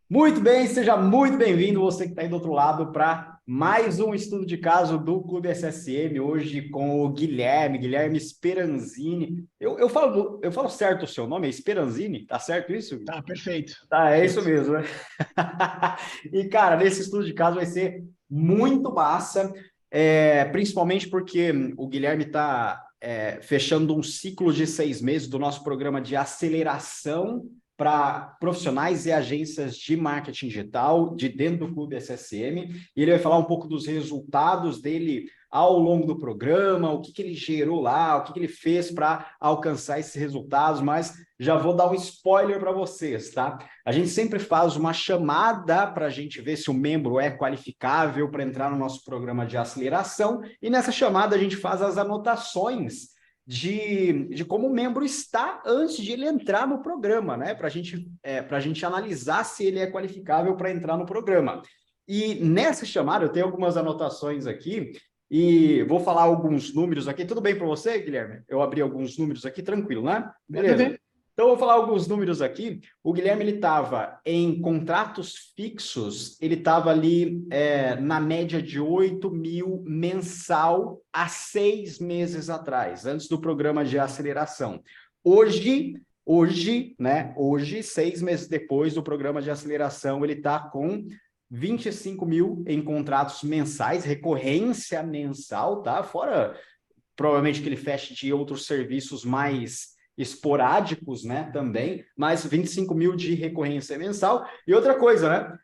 Muito bem, seja muito bem-vindo, você que está aí do outro lado, para mais um estudo de caso do Clube SSM, hoje com o Guilherme Speranzini. Eu falo certo o seu nome, é Speranzini? Tá certo isso? Tá, perfeito, Tá, é isso perfeito. mesmo, né? E, cara, nesse estudo de caso vai ser muito massa, principalmente porque o Guilherme está fechando um ciclo de 6 meses do nosso programa de aceleração para profissionais e agências de marketing digital de dentro do Clube SSM. E ele vai falar um pouco dos resultados dele ao longo do programa, o que, que ele gerou lá, o que, que ele fez para alcançar esses resultados, mas já vou dar um spoiler para vocês, tá? A gente sempre faz uma chamada para a gente ver se o membro é qualificável para entrar no nosso programa de aceleração, e nessa chamada a gente faz as anotações de como o membro está antes de ele entrar no programa, né? Para a gente analisar se ele é qualificável para entrar no programa. E nessa chamada, eu tenho algumas anotações aqui, e vou falar alguns números aqui. Tudo bem para você, Guilherme? Eu abri alguns números aqui, tranquilo, né? Manda Beleza. ver. Então, eu vou falar alguns números aqui. O Guilherme ele estava em contratos fixos, ele estava ali na média de 8 mil mensal há 6 meses atrás, antes do programa de aceleração. Hoje, né? Hoje, 6 meses depois do programa de aceleração, ele está com 25 mil em contratos mensais, recorrência mensal, tá? Fora provavelmente que ele feche de outros serviços mais esporádicos, né, também, mas 25 mil de recorrência mensal. E outra coisa, né,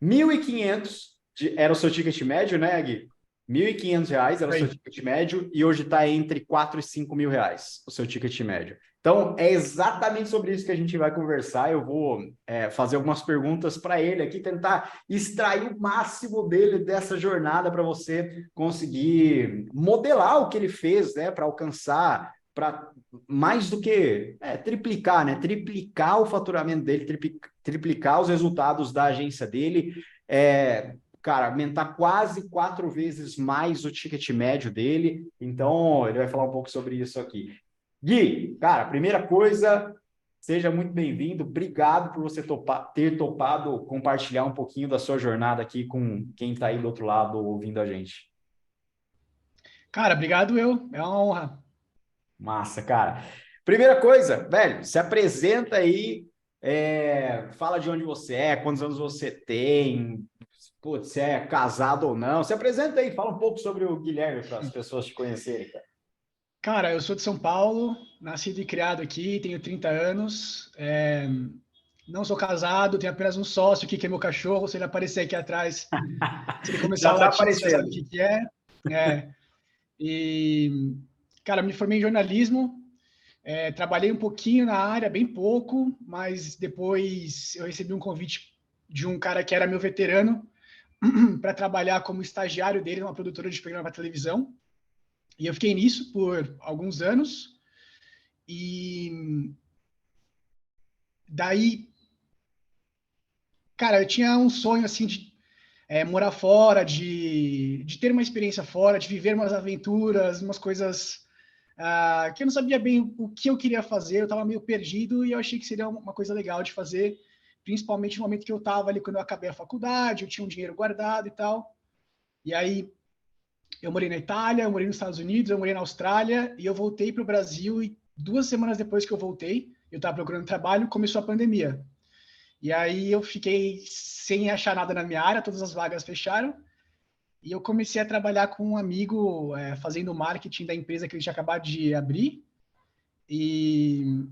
1.500 era o seu ticket médio, né, Gui? R$ 1.500 era o seu Aí. ticket médio e hoje está entre 4 e 5 mil reais o seu ticket médio. Então, é exatamente sobre isso que a gente vai conversar. Eu vou fazer algumas perguntas para ele aqui, tentar extrair o máximo dele dessa jornada para você conseguir modelar o que ele fez, né, para alcançar, para mais do que triplicar, né, triplicar o faturamento dele, triplicar os resultados da agência dele, cara, aumentar quase 4 vezes mais o ticket médio dele. Então, ele vai falar um pouco sobre isso aqui. Gui, cara, primeira coisa, seja muito bem-vindo. Obrigado por você ter topado compartilhar um pouquinho da sua jornada aqui com quem está aí do outro lado ouvindo a gente. Cara, obrigado eu. É uma honra. Massa, cara. Primeira coisa, velho, se apresenta aí, fala de onde você é, quantos anos você tem, putz, se é casado ou não. Se apresenta aí, fala um pouco sobre o Guilherme para as pessoas te conhecerem, cara. Cara, eu sou de São Paulo, nascido e criado aqui, tenho 30 anos. Não sou casado, tenho apenas um sócio aqui, que é meu cachorro. Se ele aparecer aqui atrás, se ele começar Já a está latir, você já sabe o aparecendo. que que é. É. E, cara, me formei em jornalismo. Trabalhei um pouquinho na área, bem pouco, mas depois eu recebi um convite de um cara que era meu veterano para trabalhar como estagiário dele numa produtora de programa para televisão. E eu fiquei nisso por alguns anos. E daí, cara, eu tinha um sonho assim de morar fora, de ter uma experiência fora, de viver umas aventuras, umas coisas que eu não sabia bem o que eu queria fazer. Eu estava meio perdido e eu achei que seria uma coisa legal de fazer, principalmente no momento que eu estava ali, quando eu acabei a faculdade, eu tinha um dinheiro guardado e tal. E aí eu morei na Itália, eu morei nos Estados Unidos, eu morei na Austrália e eu voltei para o Brasil e 2 semanas depois que eu voltei, eu estava procurando trabalho, começou a pandemia. E aí eu fiquei sem achar nada na minha área, todas as vagas fecharam e eu comecei a trabalhar com um amigo fazendo marketing da empresa que ele tinha acabado de abrir e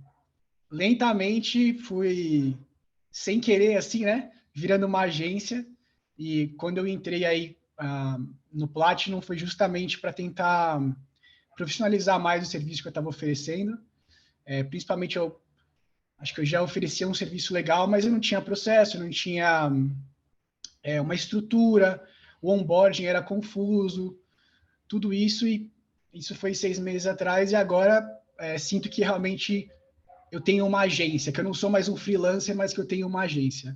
lentamente fui sem querer assim, né, virando uma agência e quando eu entrei aí no Platinum foi justamente para tentar profissionalizar mais o serviço que eu estava oferecendo. Principalmente eu acho que eu já oferecia um serviço legal, mas eu não tinha processo, não tinha uma estrutura, o onboarding era confuso, tudo isso, e isso foi 6 meses atrás, e agora sinto que realmente eu tenho uma agência, que eu não sou mais um freelancer, mas que eu tenho uma agência.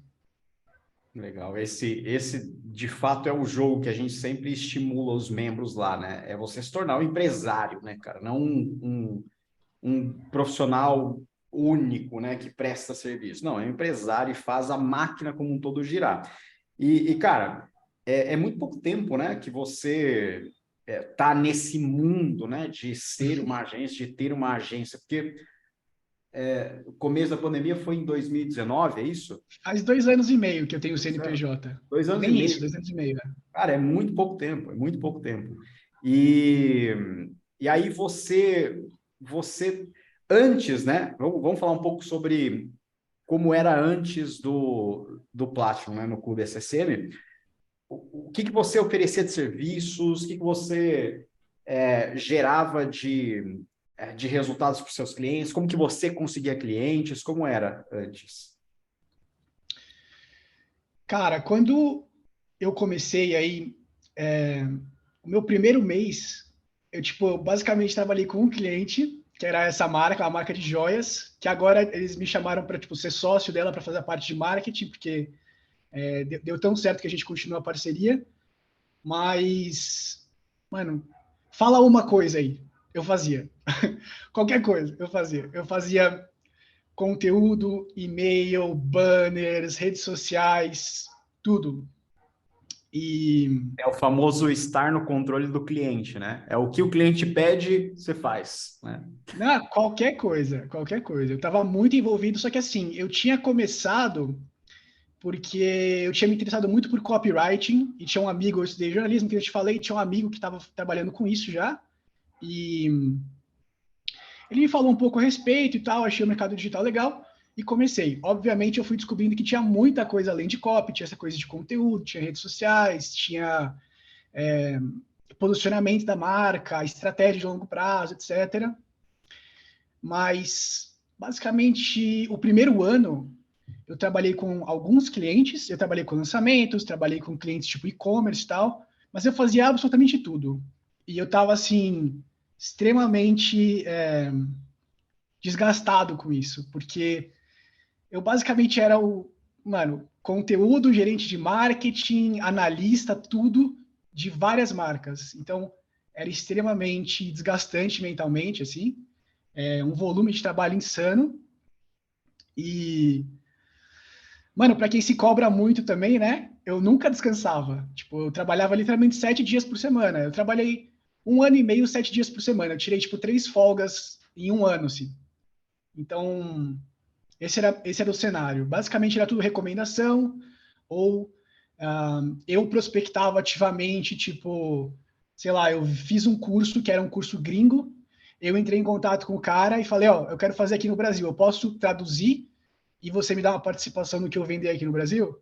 Legal. Esse, de fato, é o jogo que a gente sempre estimula os membros lá, né? É você se tornar um empresário, né, cara? Não um profissional único, né, que presta serviço. Não, é um empresário e faz a máquina como um todo girar. Cara, é muito pouco tempo, né, que você tá nesse mundo, né, de ser uma agência, de ter uma agência, porque o começo da pandemia foi em 2019, é isso? Faz 2 anos e meio que eu tenho o 2 anos. CNPJ. 2 anos e Nem isso, meio. 2 anos e meio. Cara, é muito pouco tempo, é muito pouco tempo. E, e aí você antes, né? Vamos falar um pouco sobre como era antes do Platinum, né, no Clube SSM. O que você oferecia de serviços, o que você gerava de resultados para os seus clientes, como que você conseguia clientes, como era antes? Cara, quando eu comecei aí, o meu primeiro mês, eu, tipo, basicamente trabalhei com um cliente, que era essa marca, a marca de joias, que agora eles me chamaram para, tipo, ser sócio dela para fazer a parte de marketing, porque deu tão certo que a gente continua a parceria. Mas, mano, fala uma coisa aí. Eu fazia. Qualquer coisa, eu fazia. Eu fazia conteúdo, e-mail, banners, redes sociais, tudo. E É o famoso estar no controle do cliente, né? É o que o cliente pede, você faz, né? não, qualquer coisa, qualquer coisa. Eu estava muito envolvido, só que assim, eu tinha começado porque eu tinha me interessado muito por copywriting e tinha um amigo, eu estudei jornalismo, que eu te falei, tinha um amigo que estava trabalhando com isso já. E ele me falou um pouco a respeito e tal, achei o mercado digital legal e comecei. Obviamente, eu fui descobrindo que tinha muita coisa além de copy, tinha essa coisa de conteúdo, tinha redes sociais, tinha posicionamento da marca, estratégia de longo prazo, etc. Mas, basicamente, o primeiro ano eu trabalhei com alguns clientes, eu trabalhei com lançamentos, trabalhei com clientes tipo e-commerce e tal, mas eu fazia absolutamente tudo. E eu estava, assim, extremamente desgastado com isso, porque eu basicamente era mano, conteúdo, gerente de marketing, analista, tudo de várias marcas. Então, era extremamente desgastante mentalmente, assim, um volume de trabalho insano. E, mano, para quem se cobra muito também, né? Eu nunca descansava. Tipo, eu trabalhava literalmente 7 dias por semana. Eu trabalhei 1 ano e meio, 7 dias por semana. Eu tirei, tipo, 3 folgas em um ano, assim. Então, esse era o cenário. Basicamente era tudo recomendação, ou eu prospectava ativamente, tipo, sei lá, eu fiz um curso que era um curso gringo, eu entrei em contato com o cara e falei, ó, eu quero fazer aqui no Brasil, eu posso traduzir e você me dá uma participação no que eu vender aqui no Brasil?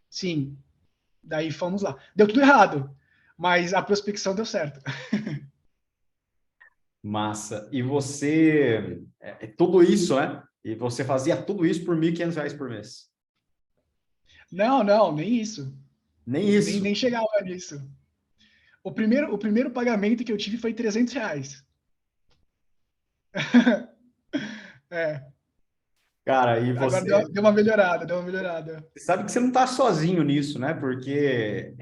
Sim. Daí fomos lá. Deu tudo errado, mas a prospecção deu certo. Massa. E você, tudo isso, né? E você fazia tudo isso por R$ 1.500 por mês. Não, não, nem isso. Nem Nem, isso. nem chegava nisso. O primeiro pagamento que eu tive foi R$ 300. É, Cara, e agora você, deu uma melhorada, deu uma melhorada. você sabe que você não está sozinho nisso, né? Porque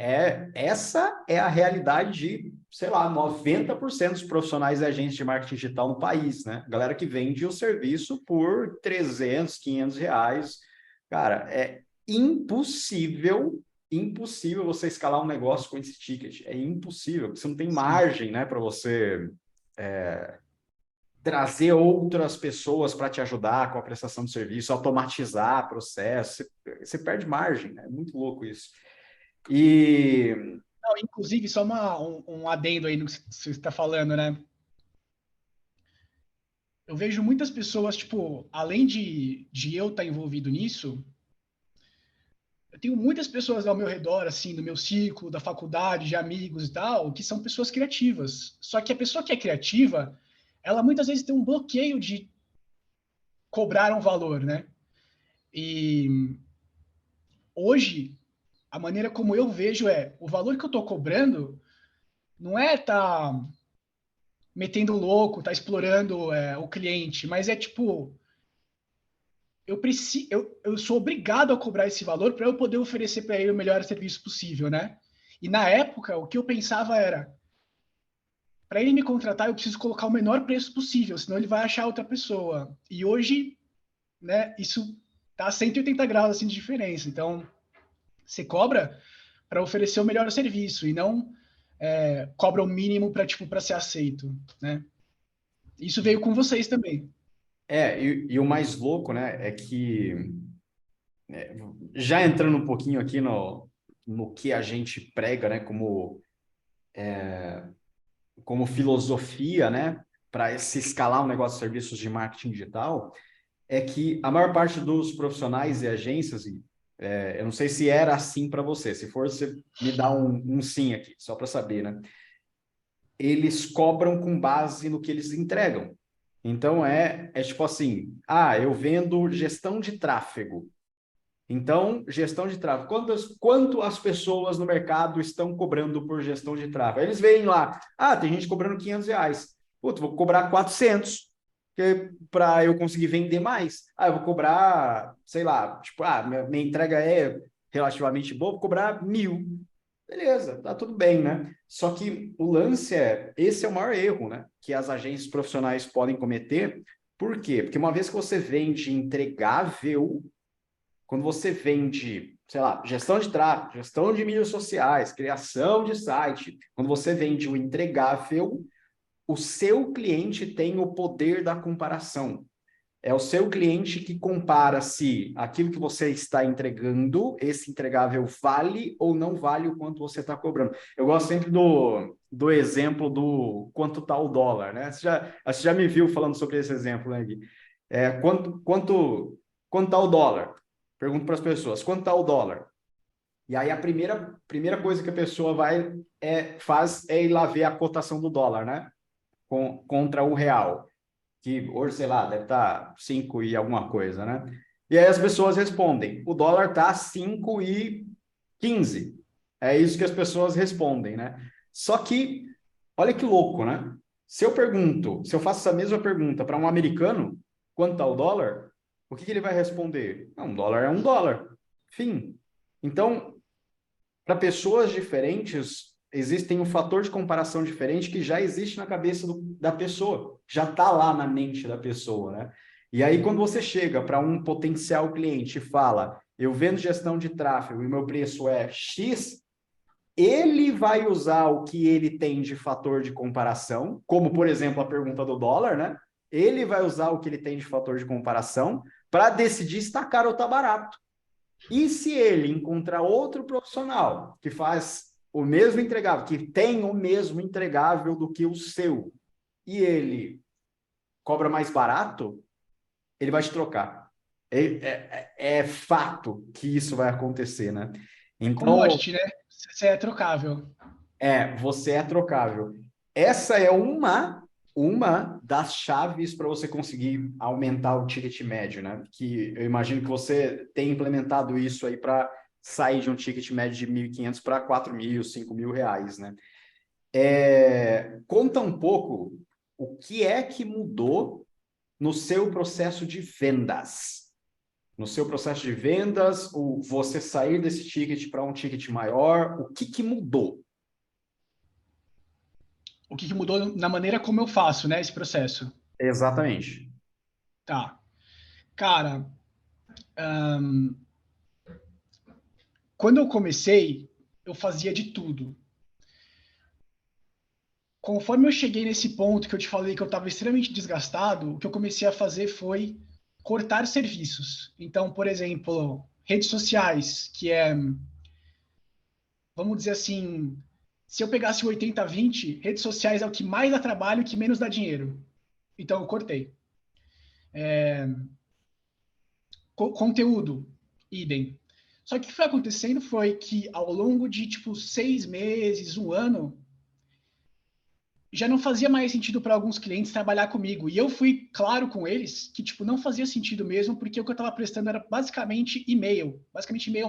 essa é a realidade de, sei lá, 90% dos profissionais e agentes de marketing digital no país, né? Galera que vende o serviço por R$ 300, R$ 500. Cara, é impossível você escalar um negócio com esse ticket. É impossível, porque você não tem Sim. margem, né, para você trazer outras pessoas para te ajudar com a prestação de serviço, automatizar processo, você perde margem, né? É muito louco isso. E Não, inclusive, só um adendo aí no que você está falando, né? Eu vejo muitas pessoas, tipo, além de eu estar envolvido nisso, eu tenho muitas pessoas ao meu redor, assim, do meu ciclo, da faculdade, de amigos e tal, que são pessoas criativas. Só que a pessoa que é criativa, ela muitas vezes tem um bloqueio de cobrar um valor, né? E hoje, a maneira como eu vejo o valor que eu estou cobrando não é tá metendo louco, tá explorando o cliente, mas é tipo, eu sou obrigado a cobrar esse valor para eu poder oferecer para ele o melhor serviço possível, né? E na época, o que eu pensava era, para ele me contratar, eu preciso colocar o menor preço possível, senão ele vai achar outra pessoa. E hoje, né, isso tá a 180 graus assim, de diferença. Então, você cobra para oferecer o melhor serviço e não cobra o mínimo para tipo, para ser aceito, né? Isso veio com vocês também. E o mais louco, né, é que, já entrando um pouquinho aqui no que a gente prega, né, como filosofia, né, para se escalar um negócio de serviços de marketing digital, é que a maior parte dos profissionais e agências, eu não sei se era assim para você, se for, você me dá um sim aqui, só para saber, né? Eles cobram com base no que eles entregam. Então, é tipo assim, eu vendo gestão de tráfego. Então, gestão de tráfego. Quanto as pessoas no mercado estão cobrando por gestão de tráfego? Eles veem lá, tem gente cobrando R$ 500. Putz, vou cobrar 400 para eu conseguir vender mais. Eu vou cobrar, sei lá, tipo, minha entrega é relativamente boa, vou cobrar 1.000. Beleza, tá tudo bem, né? Só que o lance esse é o maior erro, né? Que as agências profissionais podem cometer. Por quê? Porque uma vez que você vende entregável, quando você vende, sei lá, gestão de tráfego, gestão de mídias sociais, criação de site, quando você vende o entregável, o seu cliente tem o poder da comparação. É o seu cliente que compara se aquilo que você está entregando, esse entregável vale ou não vale o quanto você está cobrando. Eu gosto sempre do exemplo do quanto está o dólar, né? Você já me viu falando sobre esse exemplo, né, Gui? Quanto está o dólar? Pergunto para as pessoas, quanto está o dólar? E aí a primeira coisa que a pessoa faz é ir lá ver a cotação do dólar, né? Contra o real, que hoje, sei lá, deve estar 5 e alguma coisa, né? E aí as pessoas respondem, o dólar está 5,15. É isso que as pessoas respondem, né? Só que, olha que louco, né? Se eu faço essa mesma pergunta para um americano, quanto está o dólar? O que ele vai responder? Não, um dólar é um dólar. Fim. Então, para pessoas diferentes, existem um fator de comparação diferente que já existe na cabeça da pessoa, já está lá na mente da pessoa, né? E aí, quando você chega para um potencial cliente e fala, eu vendo gestão de tráfego e meu preço é X, ele vai usar o que ele tem de fator de comparação, como, por exemplo, a pergunta do dólar, né? Ele vai usar o que ele tem de fator de comparação para decidir se está caro ou está barato. E se ele encontrar outro profissional que faz o mesmo entregável, que tem o mesmo entregável do que o seu, e ele cobra mais barato, ele vai te trocar. É fato que isso vai acontecer, né? É Então, commodity, né? Você é trocável. você é trocável. Essa é uma das chaves para você conseguir aumentar o ticket médio, né? Que eu imagino que você tem implementado isso aí para sair de um ticket médio de 1.500 para 4.000, 5.000 reais, né? Conta um pouco o que é que mudou no seu processo de vendas. No seu processo de vendas, você sair desse ticket para um ticket maior, o que mudou? O que mudou na maneira como eu faço, né, esse processo? Exatamente. Tá. Cara, hum, quando eu comecei, eu fazia de tudo. Conforme eu cheguei nesse ponto que eu te falei que eu estava extremamente desgastado, o que eu comecei a fazer foi cortar serviços. Então, por exemplo, redes sociais, que é, vamos dizer assim, se eu pegasse o 80-20, redes sociais é o que mais dá trabalho e que menos dá dinheiro. Então, eu cortei. Conteúdo, idem. Só que o que foi acontecendo foi que ao longo de tipo 6 meses, um ano, já não fazia mais sentido para alguns clientes trabalhar comigo. E eu fui claro com eles que tipo não fazia sentido mesmo, porque o que eu estava prestando era basicamente e-mail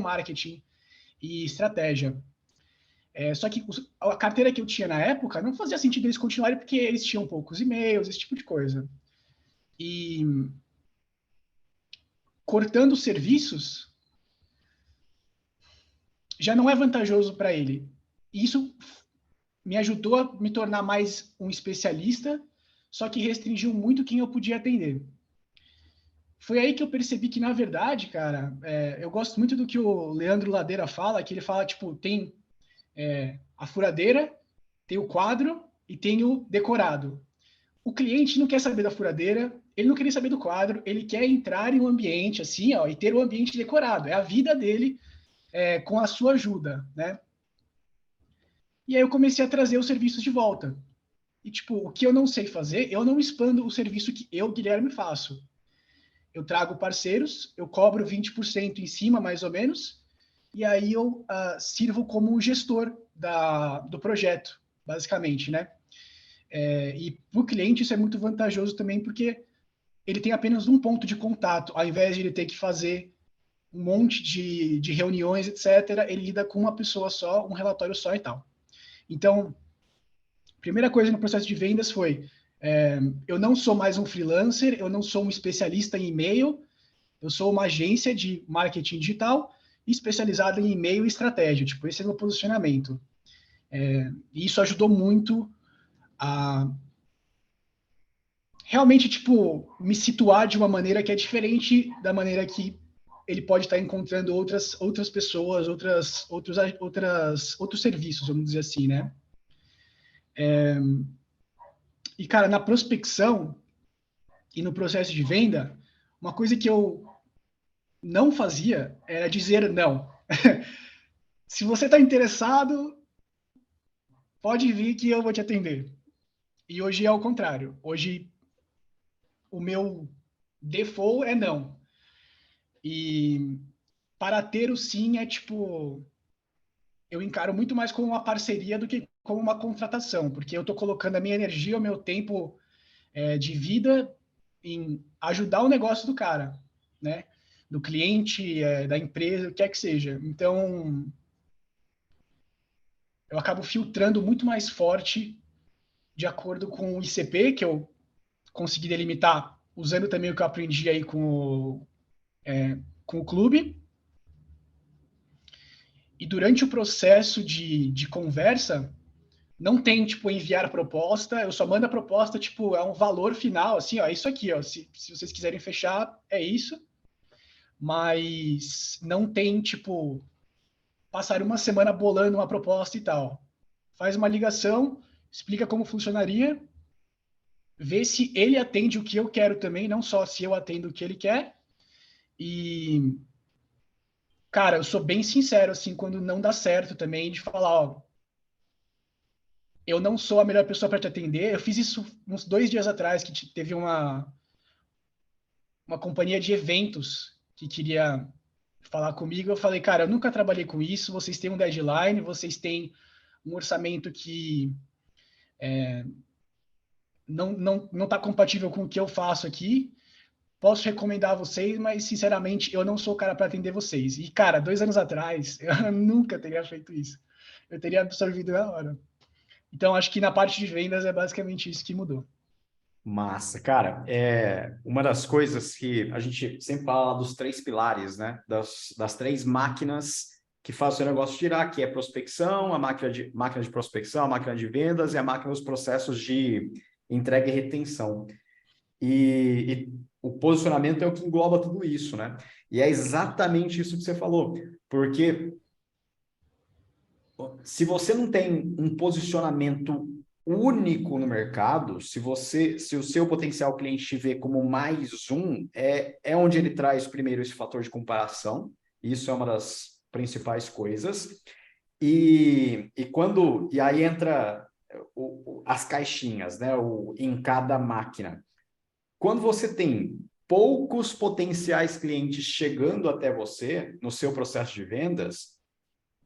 marketing e estratégia. Só que a carteira que eu tinha na época não fazia sentido eles continuarem porque eles tinham poucos e-mails, esse tipo de coisa. E cortando serviços já não é vantajoso para ele. E isso me ajudou a me tornar mais um especialista, só que restringiu muito quem eu podia atender. Foi aí que eu percebi que, na verdade, cara, eu gosto muito do que o Leandro Ladeira fala, que ele fala, tipo, tem a furadeira, tem o quadro e tem o decorado. O cliente não quer saber da furadeira, ele não quer saber do quadro, ele quer entrar em um ambiente assim, ó, e ter o ambiente decorado. É a vida dele com a sua ajuda, né? E aí eu comecei a trazer os serviços de volta. E, tipo, o que eu não sei fazer, eu não expando o serviço que eu, Guilherme, faço. Eu trago parceiros, eu cobro 20% em cima, mais ou menos, e aí eu sirvo como um gestor do projeto, basicamente, né? E para o cliente isso é muito vantajoso também, porque ele tem apenas um ponto de contato, ao invés de ele ter que fazer um monte de reuniões, etc., ele lida com uma pessoa só, um relatório só e tal. Então, a primeira coisa no processo de vendas foi: eu não sou mais um freelancer, eu não sou um especialista em e-mail, eu sou uma agência de marketing digital especializada em e-mail e estratégia. Tipo, esse é o meu posicionamento. E isso ajudou muito a realmente, tipo, me situar de uma maneira que é diferente da maneira que ele pode estar encontrando outras pessoas, outros serviços, vamos dizer assim, né? E, cara, na prospecção e no processo de venda, uma coisa que eu não fazia era dizer não. Se você está interessado, pode vir que eu vou te atender. E hoje é o contrário. Hoje o meu default é não. E para ter o sim é tipo, eu encaro muito mais como uma parceria do que como uma contratação, porque eu estou colocando a minha energia, o meu tempo de vida em ajudar o negócio do cara, né? Do cliente, da empresa, o que é que seja. Então, eu acabo filtrando muito mais forte de acordo com o ICP, que eu consegui delimitar usando também o que eu aprendi aí com o clube. E durante o processo de conversa, não tem, tipo, enviar proposta, eu só mando a proposta, tipo, é um valor final, assim, ó, é isso aqui, ó, se vocês quiserem fechar, é isso, mas não tem, tipo, passar uma semana bolando uma proposta e tal. Faz uma ligação, explica como funcionaria, vê se ele atende o que eu quero também, não só se eu atendo o que ele quer, e, cara, eu sou bem sincero, assim, quando não dá certo também, de falar, ó, eu não sou a melhor pessoa para te atender. Eu fiz isso uns 2 dias atrás, que teve uma companhia de eventos que queria falar comigo. Eu falei, cara, eu nunca trabalhei com isso. Vocês têm um deadline, vocês têm um orçamento que não está compatível com o que eu faço aqui. Posso recomendar vocês, mas sinceramente eu não sou o cara para atender vocês. E, cara, 2 anos atrás, eu nunca teria feito isso. Eu teria absorvido na hora. Então, acho que na parte de vendas é basicamente isso que mudou. Massa, cara, uma das coisas que a gente sempre fala dos três pilares, né? Das três máquinas que fazem o negócio girar, que é prospecção, a máquina de prospecção, a máquina de vendas e a máquina dos processos de entrega e retenção. E o posicionamento é o que engloba tudo isso, né? E é exatamente isso que você falou, porque se você não tem um posicionamento único no mercado, se o seu potencial cliente te vê como mais um, é onde ele traz primeiro esse fator de comparação. Isso é uma das principais coisas. E aí entra as caixinhas, né? Em cada máquina. Quando você tem poucos potenciais clientes chegando até você no seu processo de vendas,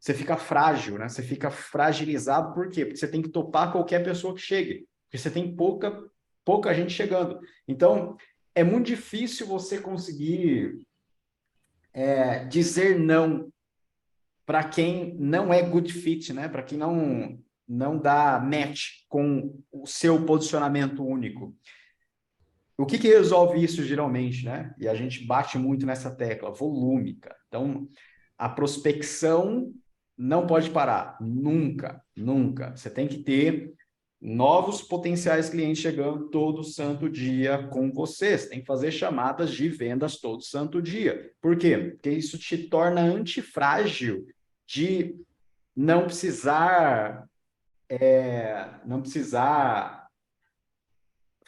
você fica frágil, né? Você fica fragilizado, por quê? Porque você tem que topar qualquer pessoa que chegue, porque você tem pouca gente chegando. Então, é muito difícil você conseguir dizer não para quem não é good fit, né? Para quem não dá match com o seu posicionamento único. O que resolve isso geralmente, né? E a gente bate muito nessa tecla, volume, cara. Então, a prospecção não pode parar, nunca, nunca. Você tem que ter novos potenciais clientes chegando todo santo dia com você. Você tem que fazer chamadas de vendas todo santo dia. Por quê? Porque isso te torna antifrágil de não precisar, não precisar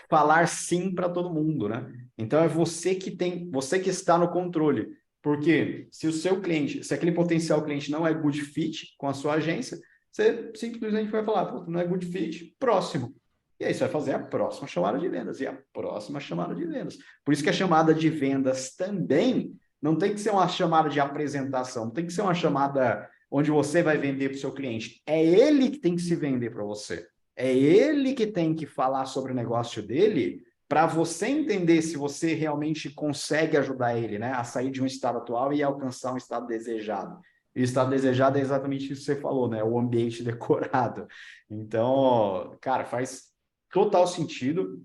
falar sim para todo mundo, né? Então é você que tem, você que está no controle. Porque se o seu cliente, se aquele potencial cliente não é good fit com a sua agência, você simplesmente vai falar, não é good fit, próximo. E aí você vai fazer a próxima chamada de vendas e a próxima chamada de vendas. Por isso que a chamada de vendas também não tem que ser uma chamada de apresentação, não tem que ser uma chamada onde você vai vender para o seu cliente. É ele que tem que se vender para você. É ele que tem que falar sobre o negócio dele para você entender se você realmente consegue ajudar ele, né, a sair de um estado atual e alcançar um estado desejado. E o estado desejado é exatamente isso que você falou, né? O ambiente decorado. Então, cara, faz total sentido.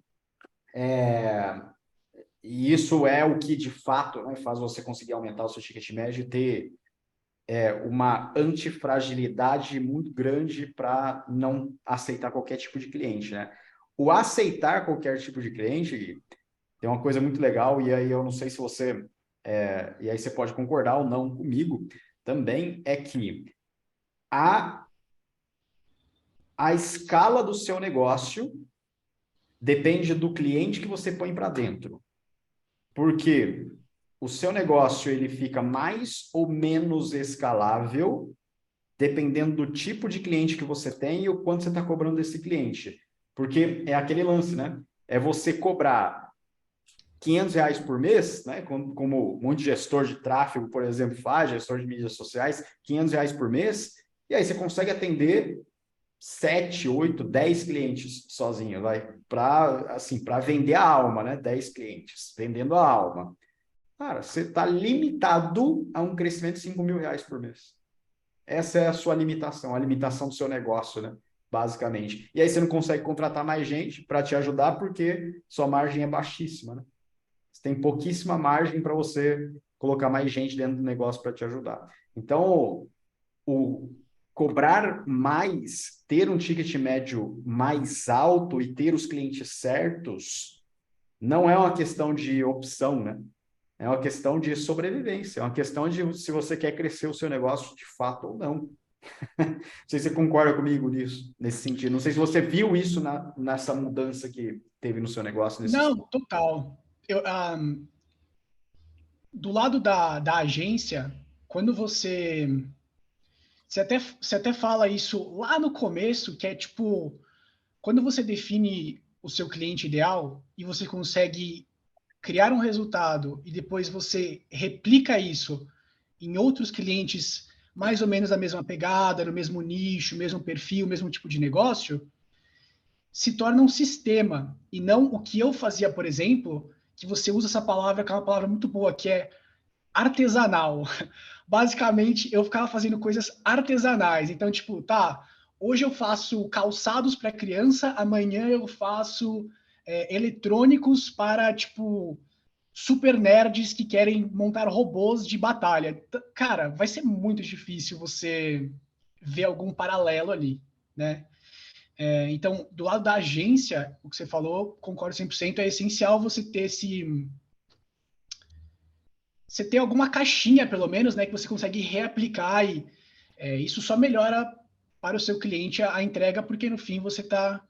E isso é o que, de fato, né, faz você conseguir aumentar o seu ticket médio e ter uma antifragilidade muito grande para não aceitar qualquer tipo de cliente, né? O aceitar qualquer tipo de cliente tem uma coisa muito legal, e aí eu não sei se você... e aí você pode concordar ou não comigo, também é que a, a escala do seu negócio depende do cliente que você põe para dentro. Porque o seu negócio ele fica mais ou menos escalável dependendo do tipo de cliente que você tem e o quanto você está cobrando desse cliente. Porque é aquele lance, né? É você cobrar R$ 500 por mês, né? Como muito gestor de tráfego, por exemplo, faz, gestor de mídias sociais, R$ 500 por mês, e aí você consegue atender 7, 8, 10 clientes sozinho, vai, para assim, para vender a alma, né? 10 clientes, vendendo a alma. Cara, você está limitado a um crescimento de R$ 5.000 por mês. Essa é a sua limitação, a limitação do seu negócio, né? Basicamente. E aí você não consegue contratar mais gente para te ajudar porque sua margem é baixíssima, né? Você tem pouquíssima margem para você colocar mais gente dentro do negócio para te ajudar. Então, o cobrar mais, ter um ticket médio mais alto e ter os clientes certos, não é uma questão de opção, né? É uma questão de sobrevivência, é uma questão de se você quer crescer o seu negócio de fato ou não. Não sei se você concorda comigo nisso, nesse sentido. Não sei se você viu isso nessa mudança que teve no seu negócio nesse Não, sentido. total. Do lado da agência, quando você até fala isso lá no começo, que é tipo, quando você define o seu cliente ideal e você consegue criar um resultado e depois você replica isso em outros clientes mais ou menos da mesma pegada, no mesmo nicho, mesmo perfil, mesmo tipo de negócio, se torna um sistema e não o que eu fazia, por exemplo, que você usa essa palavra, que é uma palavra muito boa, que é artesanal. Basicamente, eu ficava fazendo coisas artesanais. Então, tipo, tá, hoje eu faço calçados para criança, amanhã eu faço eletrônicos para, tipo, super nerds que querem montar robôs de batalha. Cara, vai ser muito difícil você ver algum paralelo ali, né? Então, do lado da agência, o que você falou, concordo 100%, é essencial você ter alguma caixinha, pelo menos, né, que você consegue reaplicar e isso só melhora para o seu cliente a entrega, porque no fim você está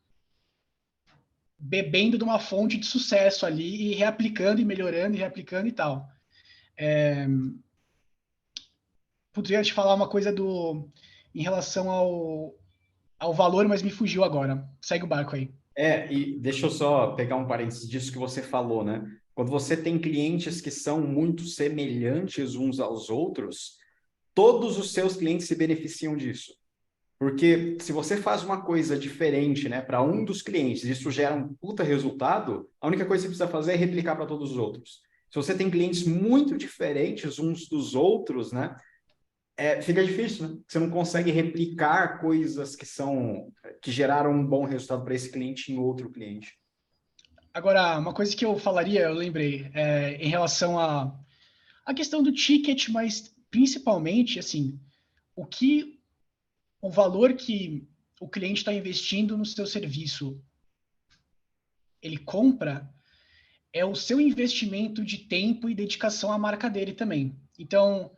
bebendo de uma fonte de sucesso ali e reaplicando e melhorando e reaplicando e tal. Poderia te falar uma coisa em relação ao valor, mas me fugiu agora. Segue o barco aí. E deixa eu só pegar um parênteses disso que você falou, né? Quando você tem clientes que são muito semelhantes uns aos outros, todos os seus clientes se beneficiam disso. Porque se você faz uma coisa diferente, né, para um dos clientes, isso gera um puta resultado, a única coisa que você precisa fazer é replicar para todos os outros. Se você tem clientes muito diferentes uns dos outros, né, fica difícil, né? Você não consegue replicar coisas que geraram um bom resultado para esse cliente em outro cliente. Agora, uma coisa que eu falaria, eu lembrei, em relação a questão do ticket, mas principalmente, assim, o que o valor que o cliente está investindo no seu serviço, ele compra, é o seu investimento de tempo e dedicação à marca dele também. Então,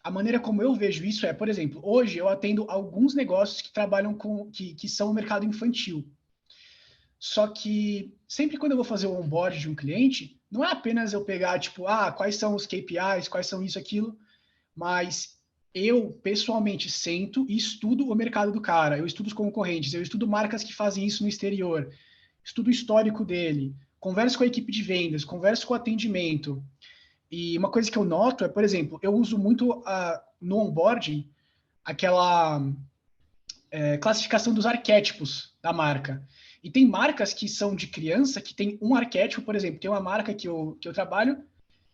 a maneira como eu vejo isso é, por exemplo, hoje eu atendo alguns negócios que trabalham que são o mercado infantil. Só que sempre quando eu vou fazer o onboard de um cliente, não é apenas eu pegar, tipo, quais são os KPIs, quais são isso, aquilo, mas eu, pessoalmente, sento e estudo o mercado do cara, eu estudo os concorrentes, eu estudo marcas que fazem isso no exterior, estudo o histórico dele, converso com a equipe de vendas, converso com o atendimento. E uma coisa que eu noto é, por exemplo, eu uso muito no onboarding aquela classificação dos arquétipos da marca. E tem marcas que são de criança que tem um arquétipo, por exemplo, tem uma marca que eu trabalho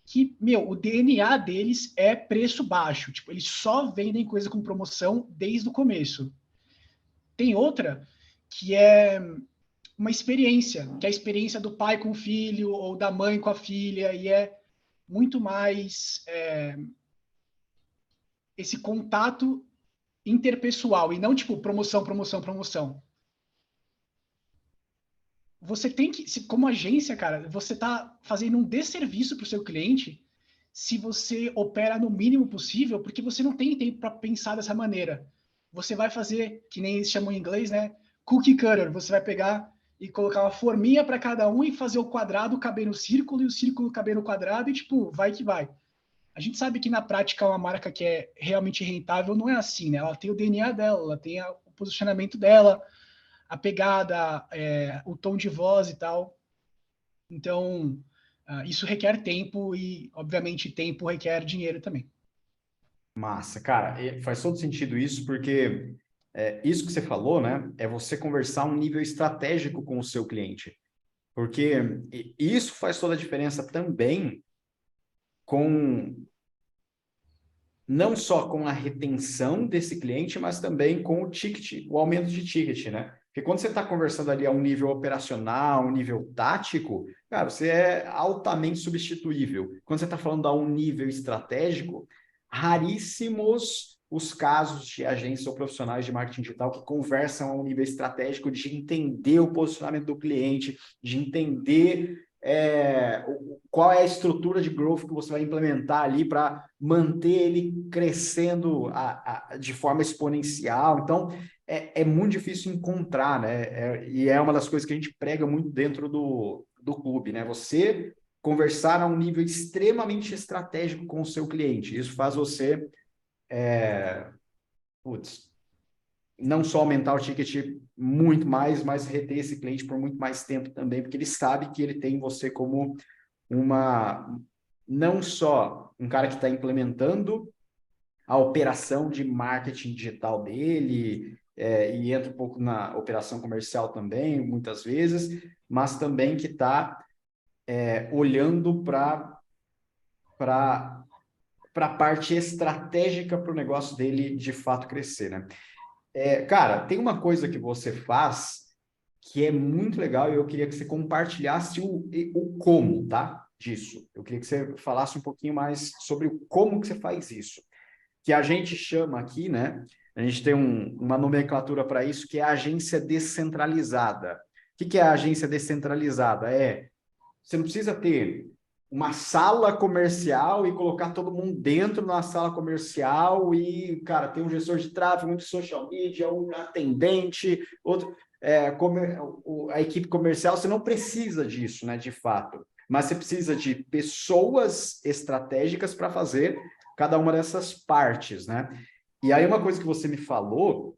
que, o DNA deles é preço baixo. Tipo, eles só vendem coisa com promoção desde o começo. Tem outra que é uma experiência, que é a experiência do pai com o filho ou da mãe com a filha, e é muito mais esse contato interpessoal, e não tipo promoção, promoção, promoção. Você tem que, como agência, cara, você tá fazendo um desserviço para o seu cliente se você opera no mínimo possível, porque você não tem tempo para pensar dessa maneira. Você vai fazer, que nem eles chamam em inglês, né? Cookie cutter. Você vai pegar e colocar uma forminha para cada um e fazer o quadrado caber no círculo e o círculo caber no quadrado e, tipo, vai que vai. A gente sabe que na prática uma marca que é realmente rentável não é assim, né? Ela tem o DNA dela, ela tem o posicionamento dela, a pegada, o tom de voz e tal. Então, isso requer tempo e, obviamente, tempo requer dinheiro também. Massa, cara, faz todo sentido isso, porque isso que você falou, né, é você conversar um nível estratégico com o seu cliente, porque isso faz toda a diferença também com não só com a retenção desse cliente, mas também com o ticket, o aumento de ticket, né? Porque quando você está conversando ali a um nível operacional, um nível tático, cara, você é altamente substituível. Quando você está falando a um nível estratégico, raríssimos os casos de agências ou profissionais de marketing digital que conversam a um nível estratégico de entender o posicionamento do cliente, de entender qual é a estrutura de growth que você vai implementar ali para manter ele crescendo de forma exponencial. Então, é muito difícil encontrar, né? E é uma das coisas que a gente prega muito dentro do clube, né? Você conversar a um nível extremamente estratégico com o seu cliente. Isso faz você, não só aumentar o ticket muito mais, mas reter esse cliente por muito mais tempo também, porque ele sabe que ele tem você como não só um cara que está implementando a operação de marketing digital dele, e entra um pouco na operação comercial também, muitas vezes, mas também que está olhando para a parte estratégica para o negócio dele de fato crescer, né? Cara, tem uma coisa que você faz que é muito legal e eu queria que você compartilhasse o como, tá? Disso. Eu queria que você falasse um pouquinho mais sobre o como que você faz isso. Que a gente chama aqui, né? A gente tem uma nomenclatura para isso, que é a agência descentralizada. O que é a agência descentralizada? Você não precisa ter uma sala comercial e colocar todo mundo dentro da sala comercial e, cara, tem um gestor de tráfego, um de social media, um atendente, outro, a equipe comercial. Você não precisa disso, né, de fato. Mas você precisa de pessoas estratégicas para fazer cada uma dessas partes, né? E aí uma coisa que você me falou,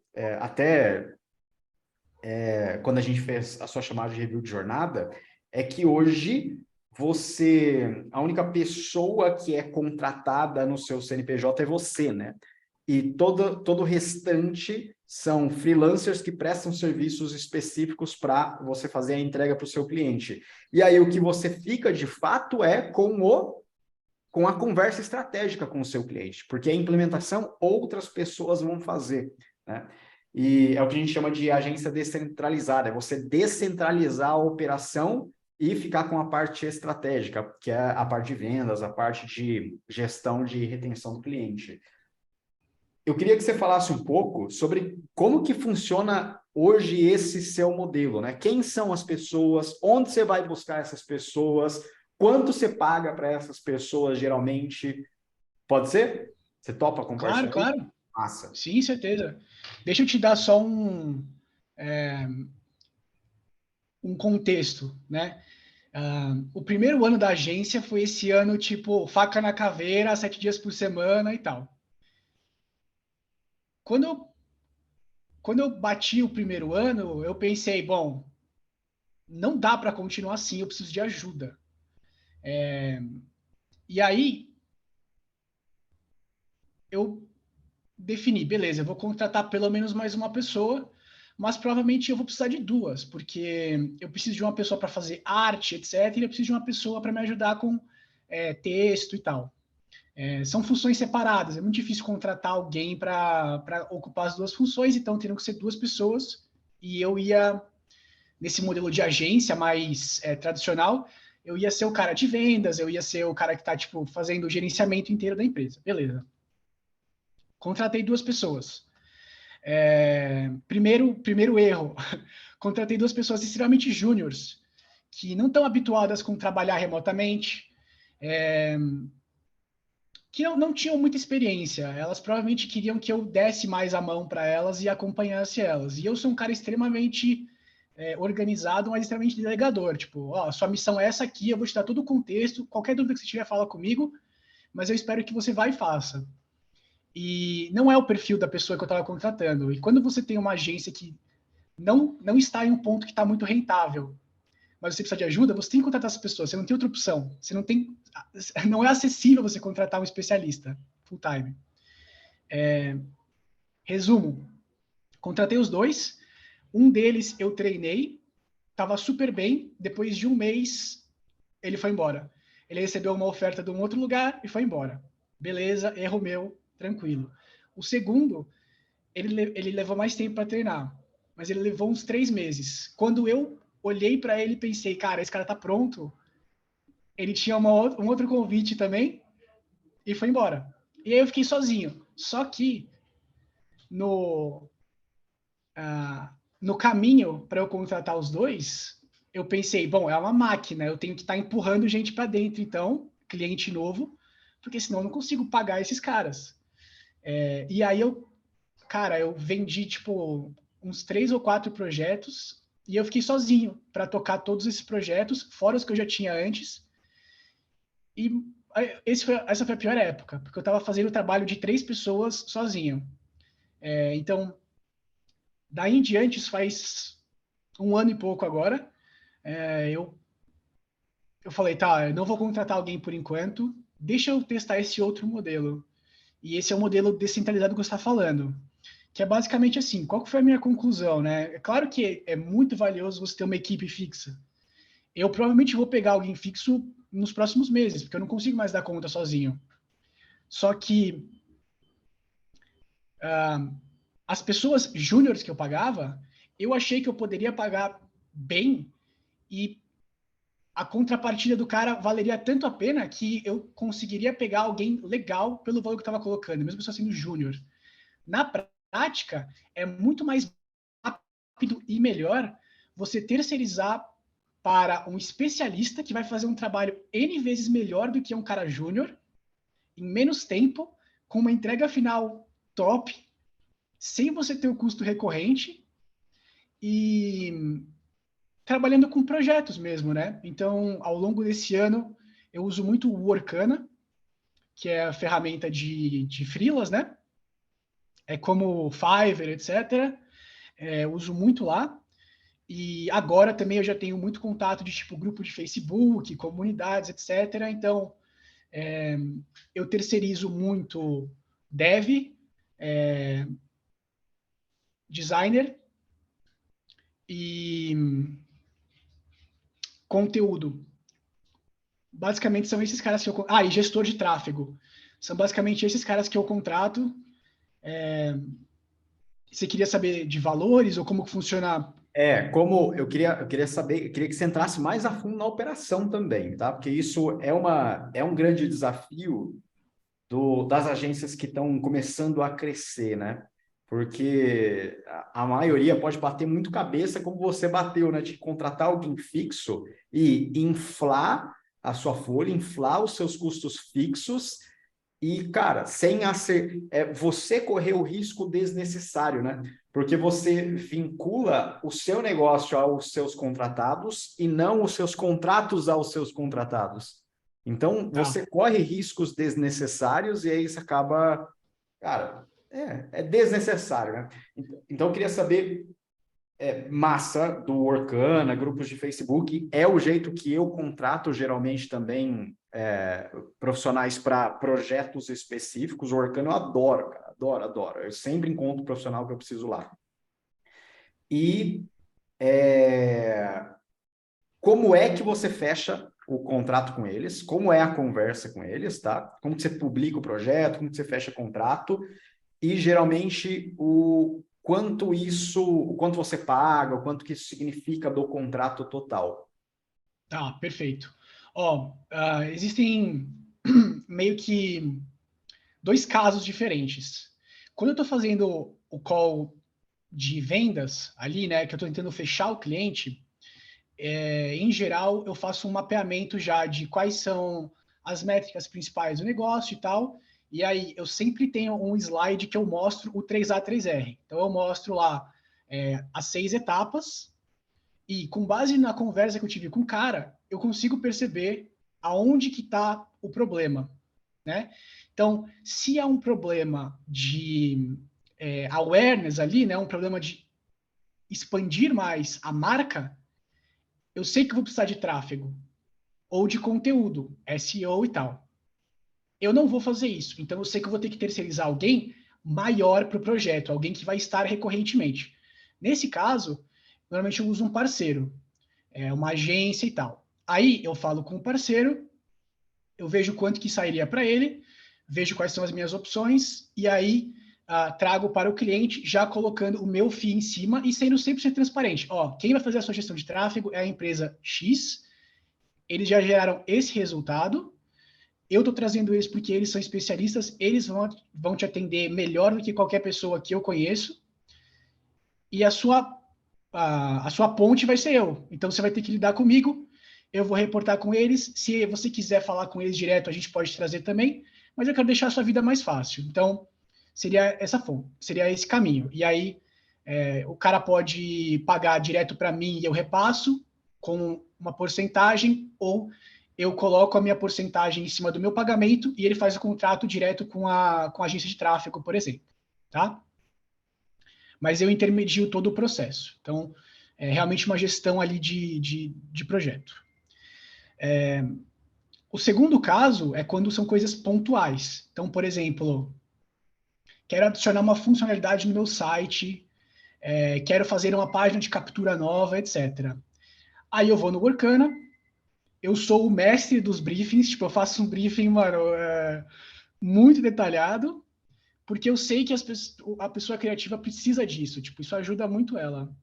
quando a gente fez a sua chamada de review de jornada, é que hoje a única pessoa que é contratada no seu CNPJ é você, né? E todo o restante são freelancers que prestam serviços específicos para você fazer a entrega para o seu cliente. E aí o que você fica de fato é com a conversa estratégica com o seu cliente, porque a implementação outras pessoas vão fazer, né? E é o que a gente chama de agência descentralizada, é você descentralizar a operação e ficar com a parte estratégica, que é a parte de vendas, a parte de gestão de retenção do cliente. eu queria que você falasse um pouco sobre como que funciona hoje esse seu modelo, né? Quem são as pessoas, onde você vai buscar essas pessoas, quanto você paga para essas pessoas geralmente? Pode ser? Você topa Claro, compartilhar aí? claro. Massa. Sim, certeza. Deixa eu te dar só um contexto, né? O primeiro ano da agência foi esse ano, tipo, faca na caveira, 7 dias por semana e tal. Quando eu, quando eu bati o primeiro ano, eu pensei, bom, não dá para continuar assim, eu preciso de ajuda. E aí eu defini, beleza, eu vou contratar pelo menos mais uma pessoa, mas provavelmente eu vou precisar de duas, porque eu preciso de uma pessoa para fazer arte, etc., e eu preciso de uma pessoa para me ajudar com texto e tal. São funções separadas, é muito difícil contratar alguém para ocupar as duas funções, então teriam que ser duas pessoas, e eu ia, nesse modelo de agência mais tradicional, eu ia ser o cara de vendas, eu ia ser o cara que está tipo, fazendo o gerenciamento inteiro da empresa. Beleza. Contratei duas pessoas. Primeiro erro, contratei duas pessoas extremamente júniores, que não estão habituadas com trabalhar remotamente, que não tinham muita experiência. Elas provavelmente queriam que eu desse mais a mão para elas e acompanhasse elas. E eu sou um cara extremamente organizado, mas extremamente delegador. Tipo, ó, sua missão é essa aqui, eu vou te dar todo o contexto, qualquer dúvida que você tiver, fala comigo, mas eu espero que você vá e faça. E não é o perfil da pessoa que eu estava contratando. E quando você tem uma agência que não está em um ponto que está muito rentável, mas você precisa de ajuda, você tem que contratar essa pessoa. Você não tem outra opção. Você não tem, não é acessível você contratar um especialista full time. Resumo: contratei os dois. Um deles eu treinei, estava super bem. Depois de um mês, ele foi embora. Ele recebeu uma oferta de um outro lugar e foi embora. Beleza, erro meu, tranquilo. O segundo, ele levou mais tempo para treinar, mas ele levou uns 3 meses. Quando eu olhei para ele e pensei, cara, esse cara tá pronto, ele tinha um outro convite também e foi embora. E aí eu fiquei sozinho. Só que no, no caminho para eu contratar os dois, eu pensei, bom, é uma máquina, eu tenho que estar empurrando gente para dentro, então, cliente novo, porque senão eu não consigo pagar esses caras. E aí cara, eu vendi tipo uns 3 ou 4 projetos e eu fiquei sozinho para tocar todos esses projetos, fora os que eu já tinha antes. E essa foi a pior época, porque eu estava fazendo o trabalho de 3 pessoas sozinho. Então, daí em diante, isso faz um ano e pouco agora, eu falei, tá, eu não vou contratar alguém por enquanto, deixa eu testar esse outro modelo. E esse é o modelo descentralizado que você está falando, que é basicamente assim, qual que foi a minha conclusão, né? É claro que é muito valioso você ter uma equipe fixa. Eu provavelmente vou pegar alguém fixo nos próximos meses, porque eu não consigo mais dar conta sozinho. Só que as pessoas júniores que eu pagava, eu achei que eu poderia pagar bem e a contrapartida do cara valeria tanto a pena que eu conseguiria pegar alguém legal pelo valor que eu estava colocando, mesmo só sendo júnior. Na prática, é muito mais rápido e melhor você terceirizar para um especialista que vai fazer um trabalho N vezes melhor do que um cara júnior, em menos tempo, com uma entrega final top, sem você ter o custo recorrente e trabalhando com projetos mesmo, né? Então, ao longo desse ano, eu uso muito o Workana, que é a ferramenta de freelas, né? É como o Fiverr, etc. Eu uso muito lá. E agora também eu já tenho muito contato de tipo grupo de Facebook, comunidades, etc. Então, eu terceirizo muito dev, designer e conteúdo. Basicamente são esses caras que eu... Ah, e gestor de tráfego. São basicamente esses caras que eu contrato. Você queria saber de valores ou como funciona? Como eu queria saber, eu queria que você entrasse mais a fundo na operação também, tá? Porque isso é um grande desafio das agências que estão começando a crescer, né? Porque a maioria pode bater muito cabeça como você bateu, né? De contratar alguém fixo e inflar a sua folha, inflar os seus custos fixos e, cara, você correr o risco desnecessário, né? Porque você vincula o seu negócio aos seus contratados e não os seus contratos aos seus contratados. Então, Tá, você corre riscos desnecessários e aí isso acaba, cara, é desnecessário, né? Então, eu queria saber, massa do Workana, grupos de Facebook, é o jeito que eu contrato geralmente também profissionais para projetos específicos. O Workana eu adoro, cara, adoro, adoro. Eu sempre encontro o profissional que eu preciso lá. E como é que você fecha o contrato com eles? Como é a conversa com eles, tá? Como que você publica o projeto? Como que você fecha o contrato? E geralmente o quanto você paga, o quanto que isso significa do contrato total. tá, perfeito. Ó, existem meio que dois casos diferentes. Quando eu estou fazendo o call de vendas ali, né, que eu estou tentando fechar o cliente, em geral, eu faço um mapeamento já de quais são as métricas principais do negócio e tal. E aí, eu sempre tenho um slide que eu mostro o 3A, 3R. Então, eu mostro lá as 6 etapas e, com base na conversa que eu tive com o cara, eu consigo perceber aonde que está o problema, né? Então, se há um problema de awareness ali, né, um problema de expandir mais a marca, eu sei que eu vou precisar de tráfego ou de conteúdo, SEO e tal. Eu não vou fazer isso, então eu sei que eu vou ter que terceirizar alguém maior para o projeto, alguém que vai estar recorrentemente. Nesse caso, normalmente eu uso um parceiro, uma agência e tal. Aí eu falo com o parceiro, eu vejo quanto que sairia para ele, vejo quais são as minhas opções e aí trago para o cliente já colocando o meu fee em cima e sendo 100% transparente. Ó, quem vai fazer a sua gestão de tráfego é a empresa X, eles já geraram esse resultado, eu estou trazendo eles porque eles são especialistas, eles vão te atender melhor do que qualquer pessoa que eu conheço, e a sua ponte vai ser eu. Então você vai ter que lidar comigo, eu vou reportar com eles. Se você quiser falar com eles direto, a gente pode trazer também, mas eu quero deixar a sua vida mais fácil. Então seria essa fonte, seria esse caminho. E aí o cara pode pagar direto para mim e eu repasso com uma porcentagem, ou eu coloco a minha porcentagem em cima do meu pagamento e ele faz o contrato direto com a agência de tráfego, por exemplo. Tá? Mas eu intermedio todo o processo. Então, é realmente uma gestão ali de projeto. O segundo caso é quando são coisas pontuais. Então, por exemplo, quero adicionar uma funcionalidade no meu site, quero fazer uma página de captura nova, etc. Aí eu vou no Workana, eu sou o mestre dos briefings, tipo, eu faço um briefing, mano, muito detalhado, porque eu sei que a pessoa criativa precisa disso, tipo, isso ajuda muito ela.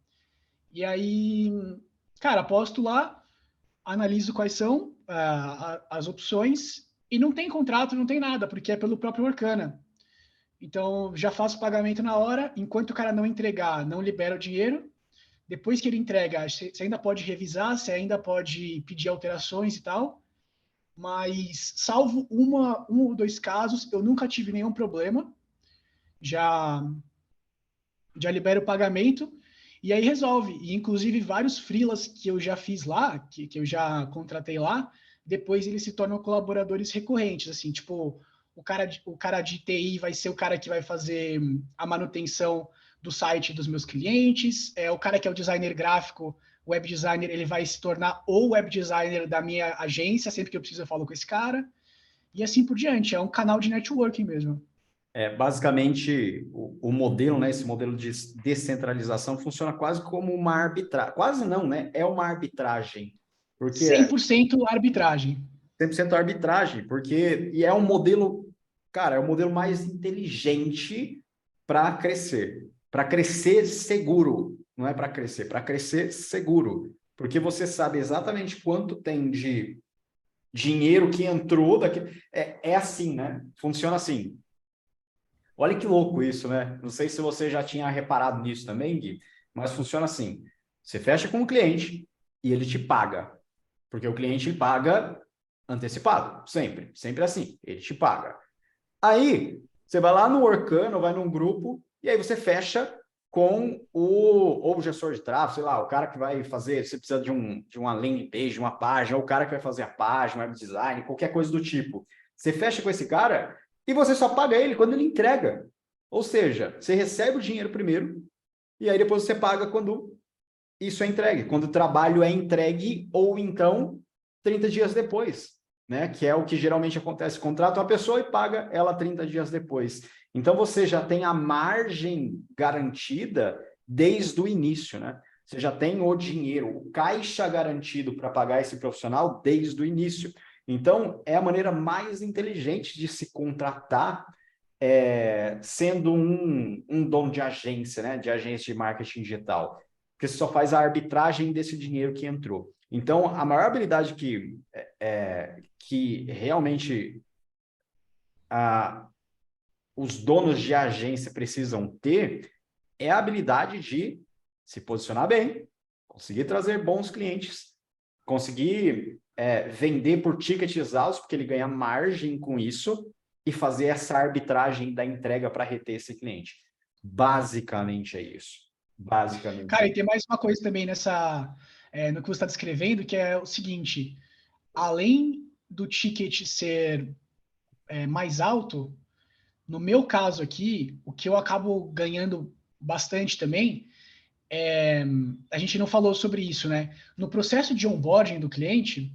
E aí, cara, posto lá, analiso quais são as opções, e não tem contrato, não tem nada, porque é pelo próprio Workana. Então, já faço o pagamento na hora, enquanto o cara não entregar, não libera o dinheiro. Depois que ele entrega, você ainda pode revisar, você ainda pode pedir alterações e tal, mas salvo um ou dois casos, eu nunca tive nenhum problema. Já já libera o pagamento e aí resolve. E inclusive vários freelas que eu já fiz lá, que eu já contratei lá, depois eles se tornam colaboradores recorrentes, assim, tipo, o cara de TI vai ser o cara que vai fazer a manutenção do site dos meus clientes, o cara que é o designer gráfico, o web designer, ele vai se tornar o web designer da minha agência, sempre que eu preciso eu falo com esse cara, e assim por diante, é um canal de networking mesmo. Basicamente, o modelo, né, esse modelo de descentralização funciona quase como uma arbitragem. Quase não, né? É uma arbitragem. Porque 100% arbitragem. 100% arbitragem, porque e é um modelo, cara, é o modelo mais inteligente para crescer seguro, não é para crescer seguro, porque você sabe exatamente quanto tem de dinheiro que entrou daquele... É assim, né? Funciona assim. Olha que louco isso, né? Não sei se você já tinha reparado nisso também, Gui, mas funciona assim. Você fecha com o cliente e ele te paga. Porque o cliente paga antecipado, sempre. Sempre assim. Ele te paga. Aí, você vai lá no Workano, vai num grupo, e aí você fecha com ou o gestor de tráfego, sei lá, o cara que vai fazer, você precisa de uma landing page, uma página, ou o cara que vai fazer a página, web design, qualquer coisa do tipo. Você fecha com esse cara e você só paga ele quando ele entrega. Ou seja, você recebe o dinheiro primeiro, e aí depois você paga quando isso é entregue, quando o trabalho é entregue, ou então 30 dias depois, né? Que é o que geralmente acontece. Contrata uma pessoa e paga ela 30 dias depois. Então você já tem a margem garantida desde o início, né? Você já tem o dinheiro, o caixa garantido para pagar esse profissional desde o início. Então, é a maneira mais inteligente de se contratar, sendo um dono de agência, né? De agência de marketing digital, porque você só faz a arbitragem desse dinheiro que entrou. Então, a maior habilidade que realmente os donos de agência precisam ter é a habilidade de se posicionar bem, conseguir trazer bons clientes, conseguir vender por tickets altos, porque ele ganha margem com isso, e fazer essa arbitragem da entrega para reter esse cliente. Basicamente é isso. Basicamente Cara, é e tem mais uma coisa também no que você está descrevendo, que é o seguinte: além do ticket ser mais alto, no meu caso aqui, o que eu acabo ganhando bastante também, a gente não falou sobre isso, né? No processo de onboarding do cliente,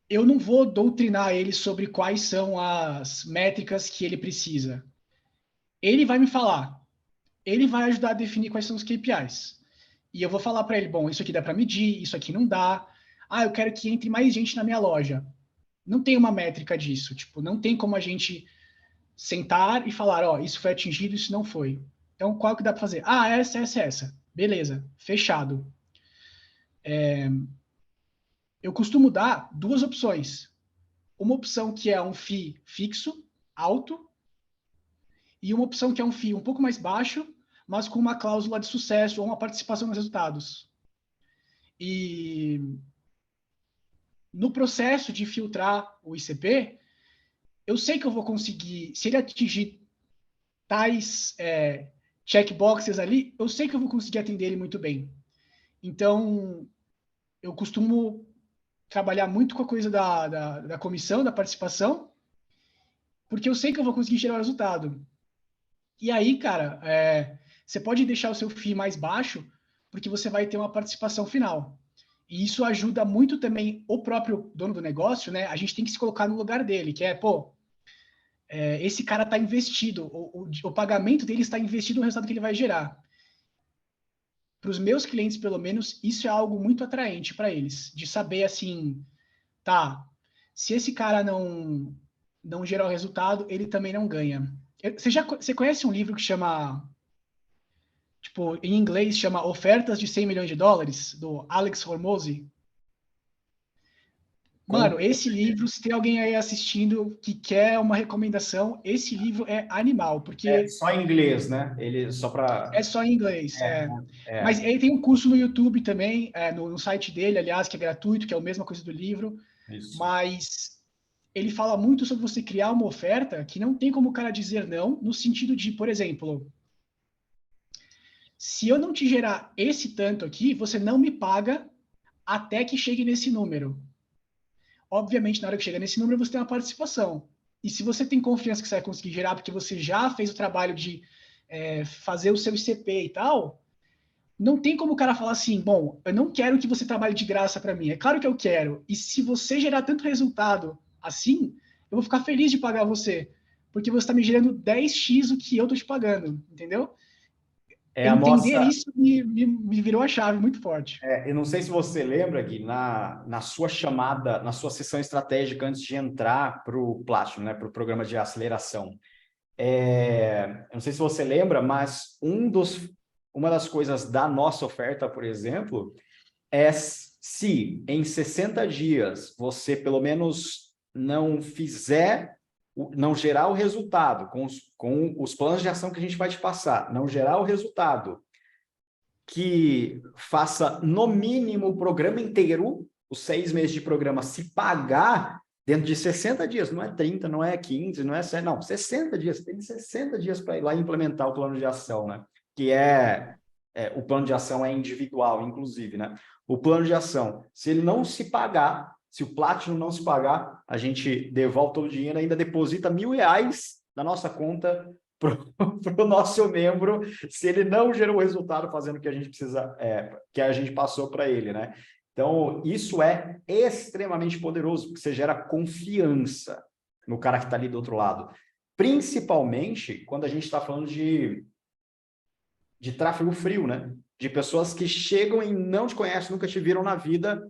eu não vou doutrinar ele sobre quais são as métricas que ele precisa. Ele vai me falar, ele vai ajudar a definir quais são os KPIs. E eu vou falar para ele, bom, isso aqui dá para medir, isso aqui não dá. Ah, eu quero que entre mais gente na minha loja. Não tem uma métrica disso, tipo, não tem como a gente sentar e falar, ó, isso foi atingido, isso não foi. Então, qual que dá para fazer? Ah, essa. Beleza, fechado. Eu costumo dar duas opções. Uma opção que é um FII fixo, alto, e uma opção que é um FII um pouco mais baixo, mas com uma cláusula de sucesso ou uma participação nos resultados. E no processo de filtrar o ICP, eu sei que eu vou conseguir, se ele atingir tais checkboxes ali, eu sei que eu vou conseguir atender ele muito bem. Então, eu costumo trabalhar muito com a coisa da comissão, da participação, porque eu sei que eu vou conseguir gerar o resultado. E aí, cara, você pode deixar o seu FII mais baixo, porque você vai ter uma participação final. E isso ajuda muito também o próprio dono do negócio, né? A gente tem que se colocar no lugar dele, que é, pô, esse cara está investido, o pagamento dele está investido no resultado que ele vai gerar. Para os meus clientes, pelo menos, isso é algo muito atraente para eles, de saber assim, tá, se esse cara não gerar o resultado, ele também não ganha. Você conhece um livro que chama, tipo, em inglês chama Ofertas de 100 milhões de dólares, do Alex Hormozi? Mano, com esse livro, se tem alguém aí assistindo que quer uma recomendação, esse livro é animal, porque só em inglês, né? Ele só para é só em inglês. Mas é ele tem um curso no YouTube também, no site dele, aliás, que é gratuito, que é a mesma coisa do livro. isso. Mas ele fala muito sobre você criar uma oferta que não tem como o cara dizer não, no sentido de, por exemplo, se eu não te gerar esse tanto aqui, você não me paga até que chegue nesse número. Obviamente, na hora que chega nesse número, você tem uma participação. E se você tem confiança que você vai conseguir gerar, porque você já fez o trabalho de fazer o seu ICP e tal, não tem como o cara falar assim, bom, eu não quero que você trabalhe de graça para mim. É claro que eu quero. E se você gerar tanto resultado assim, eu vou ficar feliz de pagar você, porque você está me gerando 10x o que eu tô te pagando, entendeu? É a Entender nossa. isso me virou a chave muito forte. Eu não sei se você lembra, Gui, na sua chamada, na sua sessão estratégica antes de entrar para o Platinum, né, para o programa de aceleração. Eu não sei se você lembra, mas uma das coisas da nossa oferta, por exemplo, é Se em 60 dias você pelo menos não fizer, não gerar o resultado com os planos de ação que a gente vai te passar, não gerar o resultado que faça no mínimo o programa inteiro, os 6 meses de programa, se pagar dentro de 60 dias, não é 30, não é 15, não é 100, não, 60 dias, tem 60 dias para ir lá e implementar o plano de ação, né? Que o plano de ação é individual, inclusive, né? O plano de ação, se ele não se pagar, se o Platinum não se pagar, a gente devolve todo o dinheiro, ainda deposita R$ 1.000 na nossa conta para o nosso membro, se ele não gerou o resultado fazendo o que a gente precisa, que a gente passou para ele, né? Então, isso é extremamente poderoso, porque você gera confiança no cara que está ali do outro lado. Principalmente quando a gente está falando de tráfego frio, né? De pessoas que chegam e não te conhecem, nunca te viram na vida.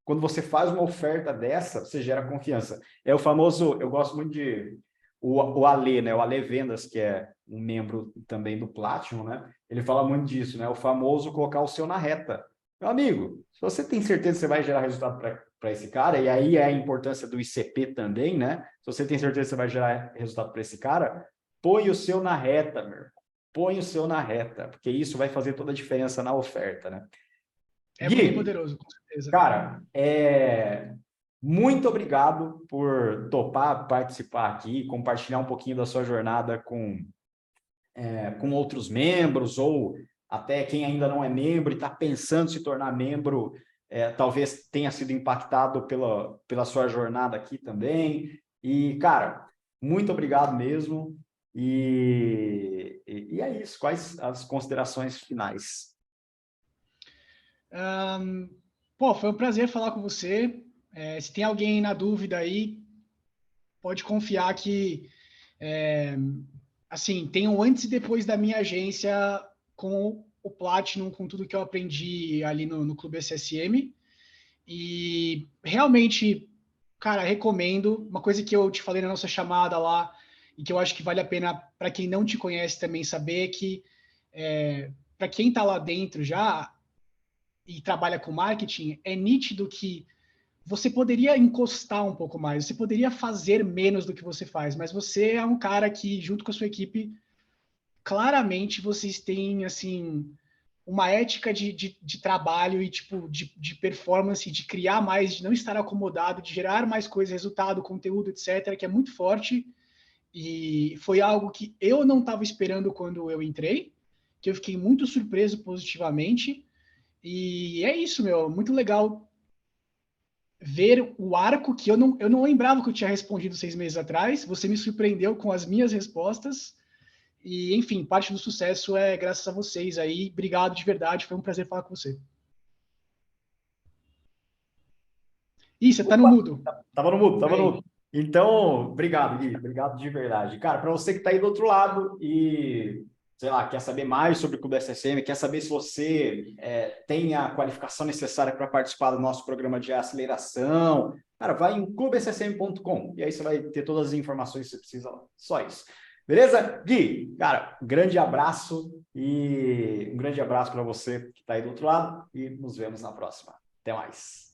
Quando você faz uma oferta dessa, você gera confiança. É o famoso, eu gosto muito de o Ale, né? O Ale Vendas, que é um membro também do Platinum, né? Ele fala muito disso, né? O famoso colocar o seu na reta. Meu amigo, se você tem certeza que você vai gerar resultado para esse cara, e aí é a importância do ICP também, né? Se você tem certeza que você vai gerar resultado para esse cara, põe o seu na reta, meu. Põe o seu na reta, porque isso vai fazer toda a diferença na oferta, né? É muito Gui, poderoso, com certeza. cara, muito obrigado por topar participar aqui, compartilhar um pouquinho da sua jornada com outros membros, ou até quem ainda não é membro e está pensando em se tornar membro, talvez tenha sido impactado pela sua jornada aqui também. E, cara, muito obrigado mesmo. E é isso. Quais as considerações finais? Foi um prazer falar com você. Se tem alguém na dúvida aí, pode confiar que assim, tem um antes e depois da minha agência com o Platinum, com tudo que eu aprendi ali no Clube SSM. E realmente, cara, recomendo. Uma coisa que eu te falei na nossa chamada lá, e que eu acho que vale a pena para quem não te conhece também saber, que para quem está lá dentro já e trabalha com marketing, é nítido que você poderia encostar um pouco mais, você poderia fazer menos do que você faz, mas você é um cara que, junto com a sua equipe, claramente vocês têm, assim, uma ética de trabalho e, tipo, de performance, de criar mais, de não estar acomodado, de gerar mais coisas, resultado, conteúdo, etc., que é muito forte. E foi algo que eu não estava esperando quando eu entrei, que eu fiquei muito surpreso positivamente. E é isso, meu, muito legal ver o arco que eu não lembrava que eu tinha respondido 6 meses atrás. Você me surpreendeu com as minhas respostas. E, enfim, parte do sucesso é graças a vocês aí. Obrigado de verdade, foi um prazer falar com você. Ih, você tá no Opa, mudo. tava no mudo, tava no Aí. mudo. Então, obrigado, Gui, obrigado de verdade. Cara, para você que está aí do outro lado e, sei lá, quer saber mais sobre o Clube SSM, quer saber se você tem a qualificação necessária para participar do nosso programa de aceleração, cara, vai em clubessm.com e aí você vai ter todas as informações que você precisa lá. Só isso. Beleza? Gui, cara, um grande abraço para você que está aí do outro lado e nos vemos na próxima. Até mais.